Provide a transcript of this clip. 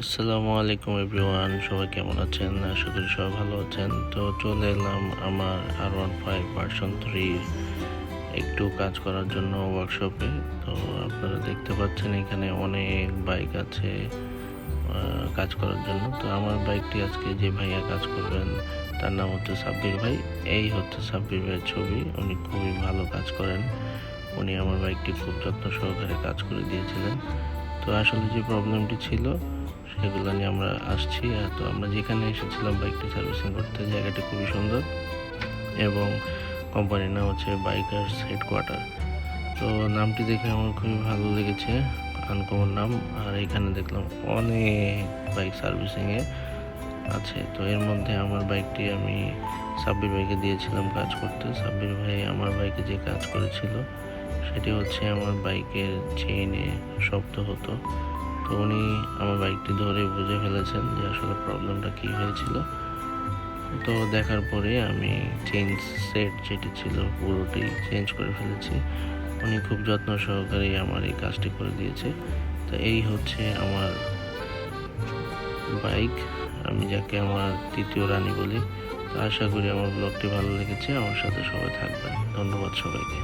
আসসালামু আলাইকুম এভরিওয়ান, সবাই কেমন আছেন? আশা করি সবাই ভালো আছেন। তো চলে এলাম আমার R15 ভার্সন 3 একটু কাজ করার জন্য ওয়ার্কশপে। তো আপনারা দেখতে পাচ্ছেন এখানে অনেক বাইক আছে কাজ করার জন্য। তো আমার বাইকটি আজকে যে ভাইয়া কাজ করবেন তার নাম হচ্ছে সাব্বির ভাই। এই হচ্ছে সাব্বির ভাইয়ের ছবি। উনি খুবই ভালো কাজ করেন। উনি আমার বাইকটি খুব যত্ন সহকারে কাজ করে দিয়েছিলেন। তো আসলে যে প্রবলেমটি ছিল সেগুলো নিয়ে আমরা আসছি। তো আমরা যেখানে এসেছিলাম বাইকটি সার্ভিসিং করতে, জায়গাটি খুবই সুন্দর এবং কোম্পানির নাম হচ্ছে বাইকার্স হেডকোয়ার্টার। তো নামটি দেখে আমার খুবই ভালো লেগেছে, আনকমন নাম। আর এখানে দেখলাম অনেক বাইক সার্ভিসিংয়ে আছে। তো এর মধ্যে আমার বাইকটি আমি সাব্বির ভাইকে দিয়েছিলাম কাজ করতে। সাব্বির ভাই আমার বাইকে যে কাজ করেছিল সেটি হচ্ছে আমার বাইকের চেইনে শব্দ হতো। তো উনি আমার বাইকটি ধরে বুঝে ফেলেছেন যে আসলে প্রবলেমটা কী হয়েছিল। তো দেখার পরে আমি চেঞ্জ সেট যেটি ছিল পুরোটি চেঞ্জ করে ফেলেছি। উনি খুব যত্ন সহকারে আমার এই কাজটি করে দিয়েছে। তো এই হচ্ছে আমার বাইক, আমি যাকে আমার তৃতীয় রানী বলি। তো আশা করি আমার ব্লগটি ভালো লেগেছে। আমার সাথে সবাই থাকবেন। ধন্যবাদ সবাইকে।